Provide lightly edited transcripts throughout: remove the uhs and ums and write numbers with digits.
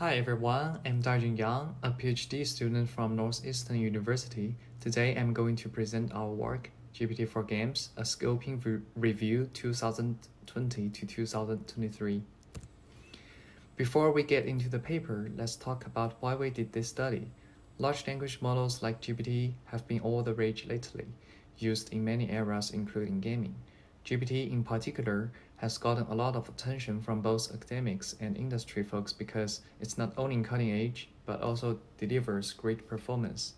Hi everyone, I'm Daijun Yang, a PhD student from Northeastern University. Today I'm going to present our work, GPT for Games, a scoping review 2020 to 2023. Before we get into the paper, let's talk about why we did this study. Large language models like GPT have been all the rage lately, used in many areas including gaming. GPT in particular has gotten a lot of attention from both academics and industry folks because it's not only cutting edge, but also delivers great performance.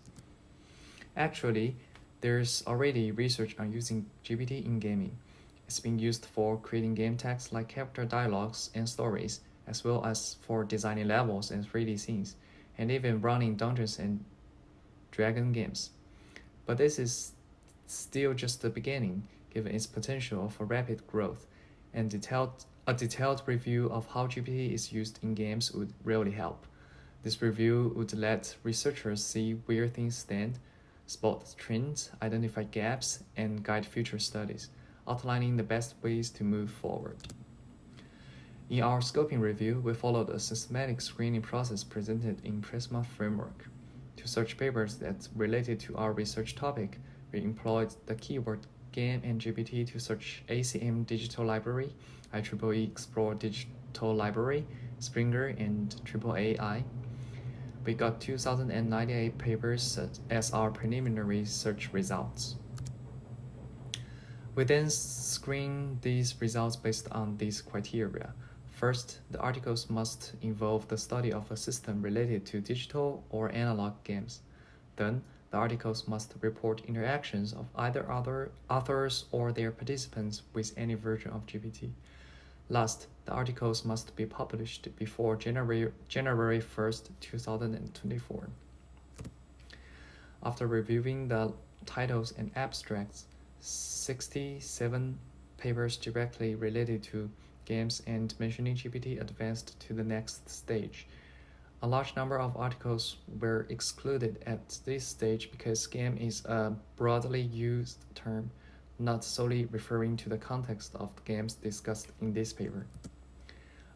Actually, there's already research on using GPT in gaming. It's been used for creating game text like character dialogues and stories, as well as for designing levels and 3D scenes, and even running Dungeons and Dragon games. But this is still just the beginning, given its potential for rapid growth, and a detailed review of how GPT is used in games would really help. This review would let researchers see where things stand, spot trends, identify gaps, and guide future studies, outlining the best ways to move forward. In our scoping review, we followed a systematic screening process presented in Prisma framework. To search papers that related to our research topic, we employed the keyword game and GPT to search ACM Digital Library, IEEE Explore Digital Library, Springer, and AAAI. We got 2,098 papers as our preliminary search results. We then screen these results based on these criteria. First, the articles must involve the study of a system related to digital or analog games. Then, the articles must report interactions of either other authors or their participants with any version of GPT. Last, the articles must be published before January 1st, 2024. After reviewing the titles and abstracts, 67 papers directly related to games and mentioning GPT advanced to the next stage. A large number of articles were excluded at this stage because game is a broadly used term, not solely referring to the context of the games discussed in this paper.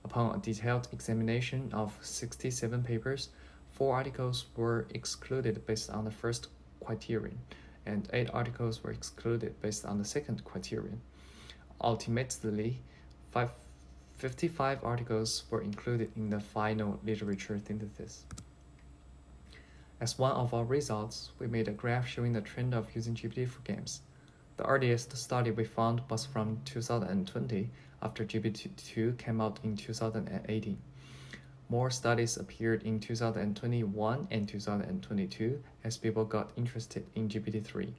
Upon a detailed examination of 67 papers, 4 articles were excluded based on the first criterion, and 8 articles were excluded based on the second criterion. Ultimately, 55 articles were included in the final literature synthesis. As one of our results, we made a graph showing the trend of using GPT for games. The earliest study we found was from 2020, after GPT-2 came out in 2018. More studies appeared in 2021 and 2022 as people got interested in GPT-3.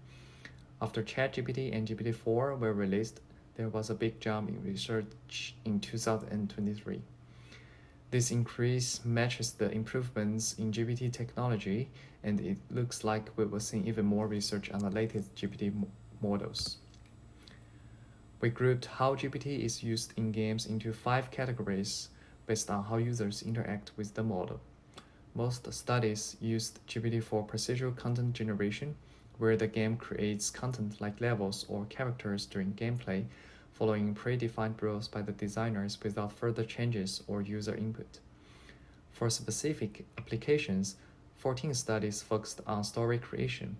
After ChatGPT and GPT-4 were released, there was a big jump in research in 2023. This increase matches the improvements in GPT technology, and it looks like we will see even more research on the latest GPT models. We grouped how GPT is used in games into 5 categories based on how users interact with the model. Most studies used GPT for procedural content generation, where the game creates content like levels or characters during gameplay, following predefined rules by the designers without further changes or user input. For specific applications, 14 studies focused on story creation,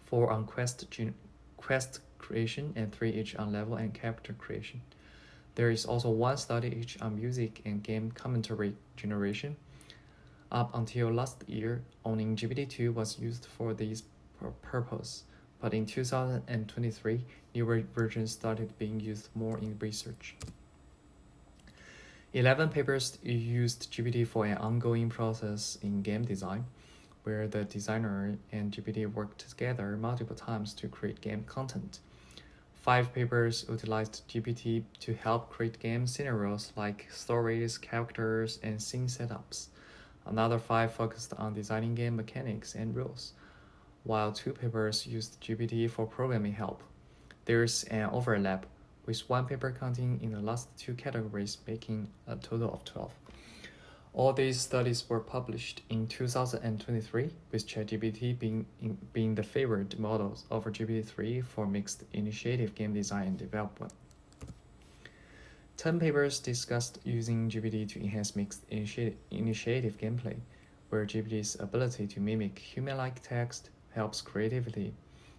4 on quest creation, and 3 each on level and character creation. There is also 1 study each on music and game commentary generation. Up until last year, only GPT-2 was used for this purpose, but in 2023, newer versions started being used more in research. 11 papers used GPT for an ongoing process in game design, where the designer and GPT worked together multiple times to create game content. 5 papers utilized GPT to help create game scenarios like stories, characters, and scene setups. Another 5 focused on designing game mechanics and rules, while 2 papers used GPT for programming help. There's an overlap, with 1 paper counting in the last 2 categories, making a total of 12. All these studies were published in 2023, with ChatGPT being the favored model over GPT-3 for mixed initiative game design and development. 10 papers discussed using GPT to enhance mixed initiative gameplay, where GPT's ability to mimic human-like text helps creatively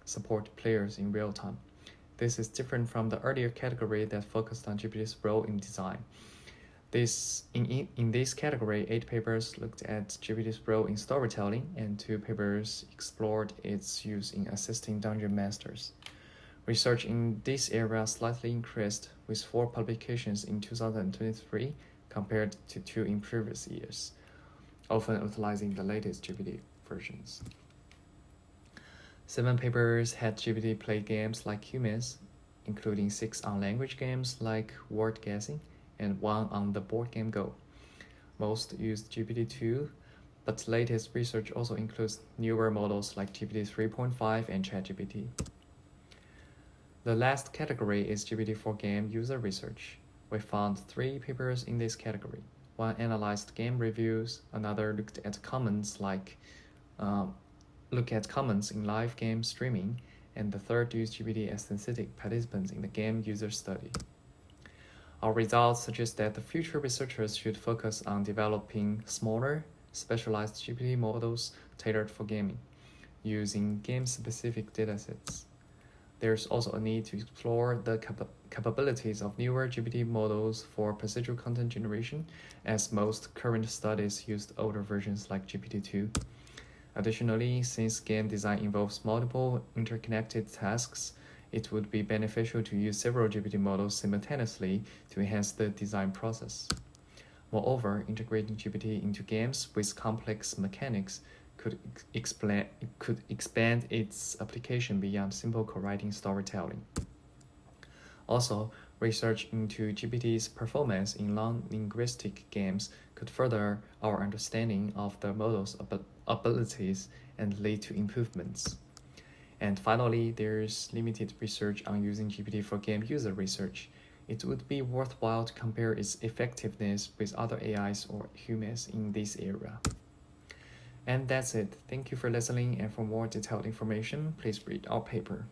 support players in real time. This is different from the earlier category that focused on GPT's role in design. In this category, 8 papers looked at GPT's role in storytelling, and 2 papers explored its use in assisting dungeon masters. Research in this area slightly increased, with 4 publications in 2023 compared to 2 in previous years, often utilizing the latest GPT versions. 7 papers had GPT play games like humans, including 6 on language games like word guessing, and 1 on the board game Go. Most used GPT-2, but latest research also includes newer models like GPT 3.5 and ChatGPT. The last category is GPT for game user research. We found 3 papers in this category. 1 analyzed game reviews, another looked at comments in live game streaming, and the third used GPT as synthetic participants in the game user study. Our results suggest that the future researchers should focus on developing smaller, specialized GPT models tailored for gaming, using game-specific datasets. There's also a need to explore the capabilities of newer GPT models for procedural content generation, as most current studies used older versions like GPT-2. Additionally, since game design involves multiple interconnected tasks, it would be beneficial to use several GPT models simultaneously to enhance the design process. Moreover, integrating GPT into games with complex mechanics could expand its application beyond simple co-writing storytelling. Also, research into GPT's performance in non-linguistic games could further our understanding of the model's abilities and lead to improvements. And finally, there's limited research on using GPT for game user research. It would be worthwhile to compare its effectiveness with other AIs or humans in this area. And that's it. Thank you for listening, and for more detailed information, please read our paper.